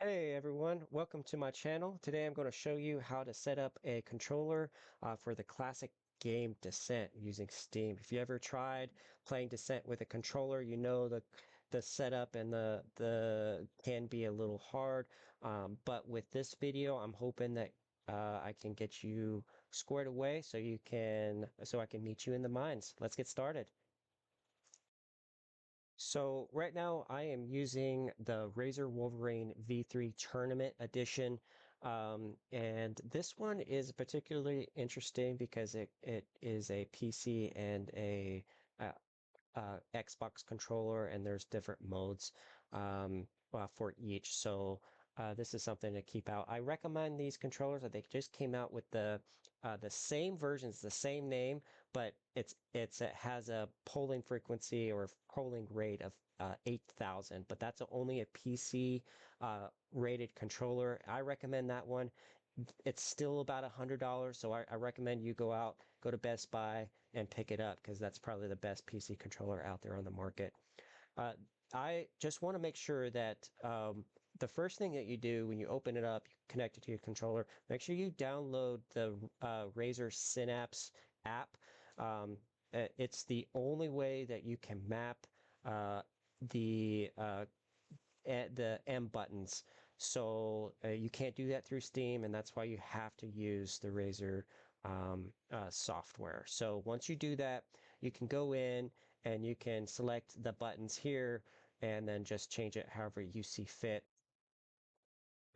Hey everyone, welcome to my channel. Today I'm going to show you how to set up a controller for the classic game Descent using Steam. If you ever tried playing Descent with a controller, you know the setup and the can be a little hard. But with this video, I'm hoping that I can get you squared away so I can meet you in the mines. Let's get started. So right now I am using the Razer Wolverine V3 Tournament Edition. And this one is particularly interesting because it is a PC and a uh, Xbox controller, and there's different modes for each. So this is something to keep out. I recommend these controllers. They just came out with the same versions, the same name, but it has a polling frequency or polling rate of 8,000. But that's only a PC rated controller. I recommend that one. It's still about $100, so I recommend you go to Best Buy and pick it up because that's probably the best PC controller out there on the market. Uh, I just want to make sure that the first thing that you do when you open it up, you connect it to your controller, make sure you download the Razer Synapse app. Um, it's the only way that you can map uh, the the M buttons. So you can't do that through Steam, and that's why you have to use the Razer software. So once you do that, you can go in and you can select the buttons here and then just change it however you see fit.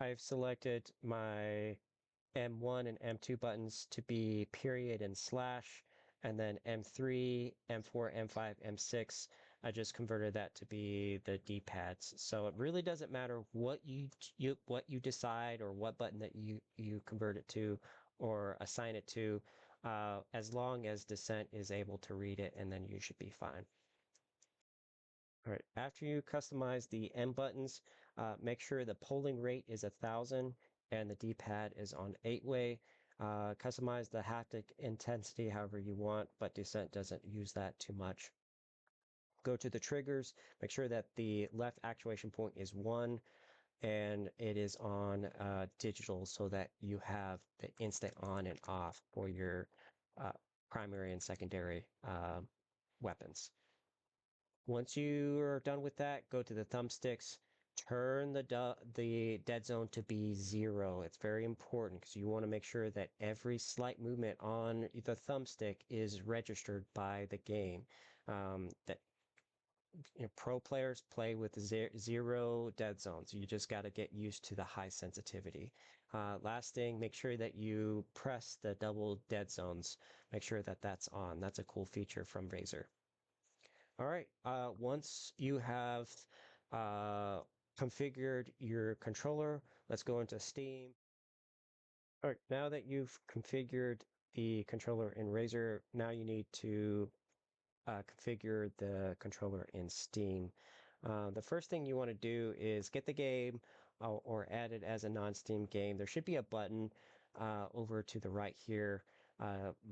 I've selected my M1 and M2 buttons to be period and slash, and then M3, M4, M5, M6. I just converted that to be the D-pads. So it really doesn't matter what you decide or what button that you convert it to or assign it to, as long as Descent is able to read it, and then you should be fine. All right, after you customize the M buttons, make sure the polling rate is 1,000 and the D-pad is on 8-way. Customize the haptic intensity however you want, but Descent doesn't use that too much. Go to the triggers, make sure that the left actuation point is 1 and it is on digital so that you have the instant on and off for your uh, primary and secondary weapons. Once you are done with that, go to the thumbsticks, turn the dead zone to be 0. It's very important because you want to make sure that every slight movement on the thumbstick is registered by the game. That pro players play with 0 dead zones. You just got to get used to the high sensitivity. Last thing, make sure that you press the double dead zones. Make sure that that's on. That's a cool feature from Razer. All right. Once you have uh, configured your controller, let's go into Steam. All right. Now that you've configured the controller in Razer, now you need to configure the controller in Steam. The first thing you want to do is get the game or add it as a non-Steam game. There should be a button over to the right here.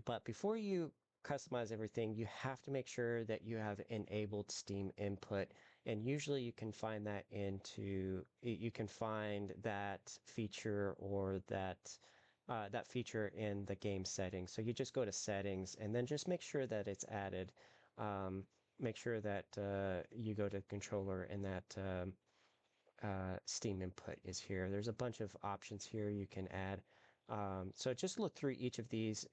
But before you customize everything, you have to make sure that you have enabled Steam input. And usually you can find you can find that feature or that feature in the game settings. So you just go to settings and then just make sure that it's added. Um, Make sure that you go to controller and that Steam input is here. There's a bunch of options here you can add. So just look through each of these.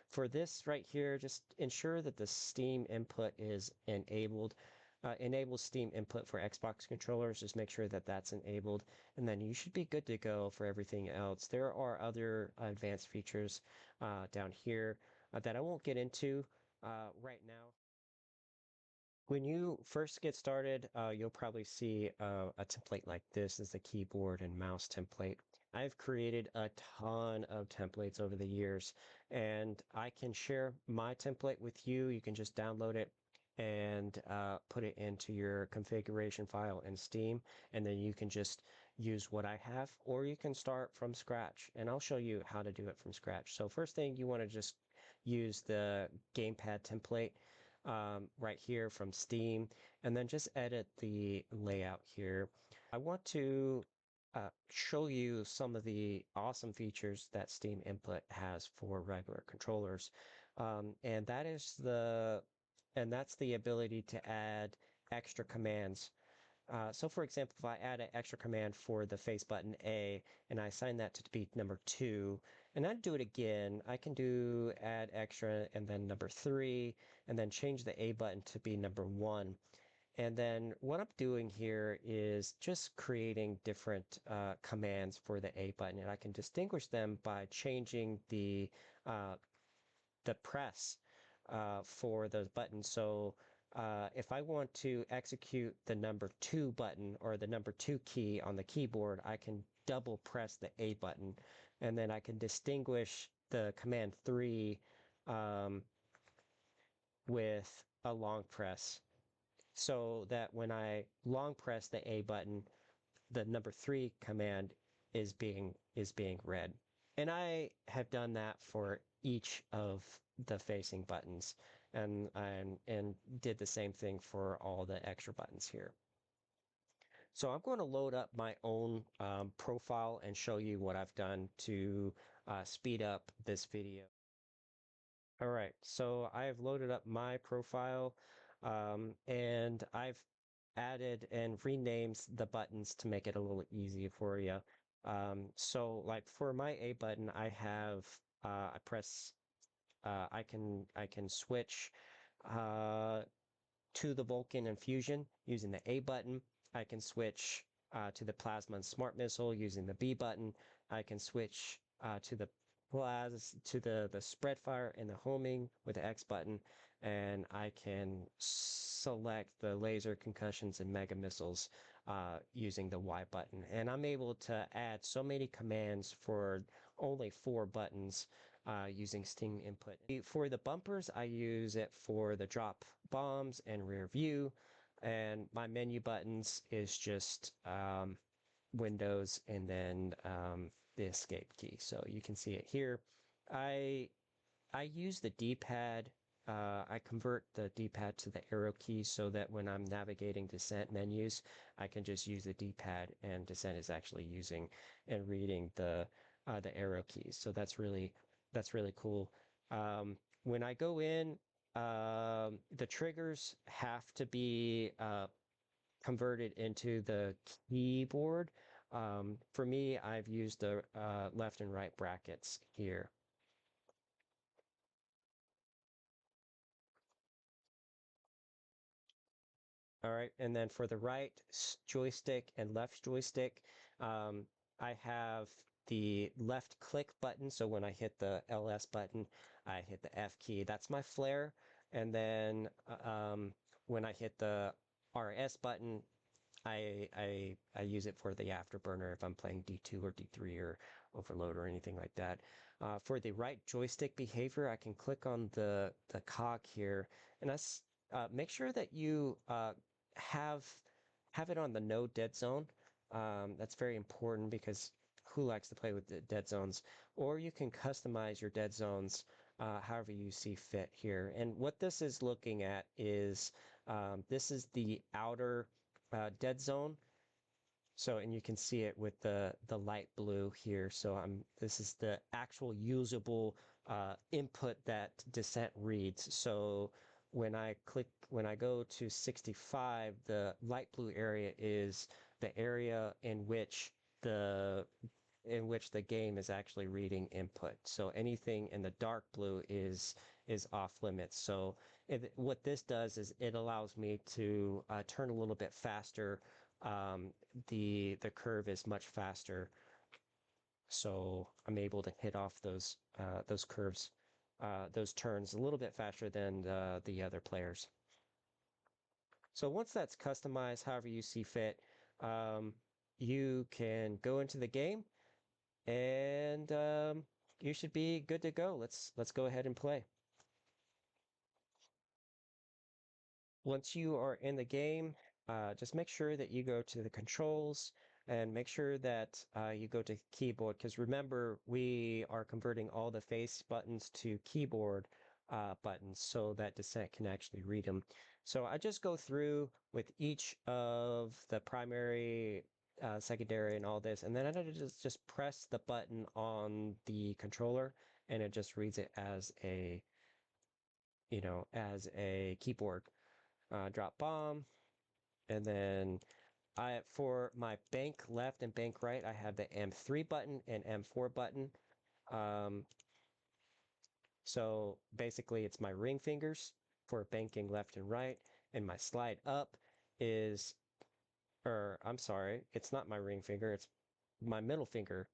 For this right here, just ensure that the Steam input is enabled. Enable Steam input for Xbox controllers. Just make sure that that's enabled, and then you should be good to go for everything else. There are other advanced features down here that I won't get into right now. When you first get started, you'll probably see a template like this as the keyboard and mouse template. I've created a ton of templates over the years, and I can share my template with you. You can just download it and put it into your configuration file in Steam, and then you can just use what I have, or you can start from scratch, and I'll show you how to do it from scratch. So first thing, you want to just use the gamepad template right here from Steam, and then just edit the layout here. I want to show you some of the awesome features that Steam Input has for regular controllers. And that's the ability to add extra commands. So for example, if I add an extra command for the face button A and I assign that to be number 2, and I do it again, I can do add extra and then number 3, and then change the A button to be number 1. And then what I'm doing here is just creating different commands for the A button, and I can distinguish them by changing uh, the press for those buttons. So if I want to execute the number 2 button or the number 2 key on the keyboard, I can double press the A button, and then I can distinguish the command 3 um, with a long press, so that when I long press the A button, the number 3 command is being read. And I have done that for each of the facing buttons, and did the same thing for all the extra buttons here. So I'm going to load up my own profile and show you what I've done to speed up this video. All right, so I have loaded up my profile, and I've added and renamed the buttons to make it a little easier for you. So like for my A button, I press I can switch uh, to the Vulcan Infusion using the A button. I can switch to the Plasma and Smart Missile using the B button. I can switch to the the spread fire and the homing with the X button, and I can select the laser concussions and mega missiles using the Y button. And I'm able to add so many commands for only 4 buttons using Steam Input. For the bumpers, I use it for the drop bombs and rear view, and my menu buttons is just Windows and then the escape key. So you can see it here. I I use the D-pad. I convert the D-pad to the arrow key so that when I'm navigating descent menus, I can just use the D-pad, and descent is actually using and reading the arrow keys. So that's really cool. When I go in, the triggers have to be converted into the keyboard. For me, I've used the left and right brackets here. All right, and then for the right joystick and left joystick, um, I have the left click button. So when I hit the LS button, I hit the F key. That's my flare. And then when I hit the RS button, I use it for the afterburner if I'm playing D2 or D3 or overload or anything like that. For the right joystick behavior, I can click on the cog here, and that's make sure that you have have it on the no dead zone. That's very important because who likes to play with the dead zones? Or you can customize your dead zones however you see fit here. And what this is looking at is this is the outer dead zone. So, and you can see it with the light blue here. So this is the actual usable input that descent reads. So when I go to 65, the light blue area is the area in which the game is actually reading input. So anything in the dark blue is off limits. So what this does is it allows me to turn a little bit faster. The curve is much faster, so I'm able to hit off those curves, those turns a little bit faster than the other players. So once that's customized however you see fit, you can go into the game, and you should be good to go. Let's go ahead and play. Once you are in the game, just make sure that you go to the controls and make sure that you go to keyboard, because remember, we are converting all the face buttons to keyboard buttons so that Descent can actually read them. So I just go through with each of the primary secondary and all this, and then I just press the button on the controller, and it just reads it as a, as a keyboard. Drop bomb, and then for my bank left and bank right, I have the M3 button and M4 button. Um, so basically, it's my ring fingers for banking left and right, and my slide up is, or I'm sorry, it's not my ring finger, it's my middle finger.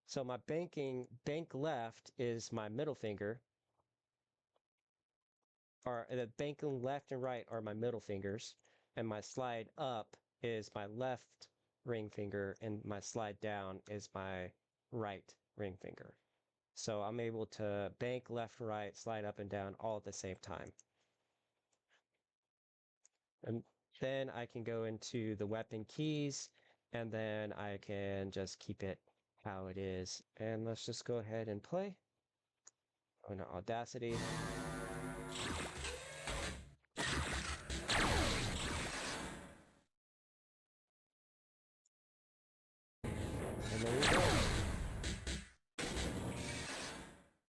So my bank left is my middle finger, or the banking left and right are my middle fingers, and my slide up is my left ring finger, and my slide down is my right ring finger. So I'm able to bank left, right, slide up and down all at the same time. And then I can go into the weapon keys, and then I can just keep it how it is. And let's just go ahead and play. Oh no, Audacity. And there we go.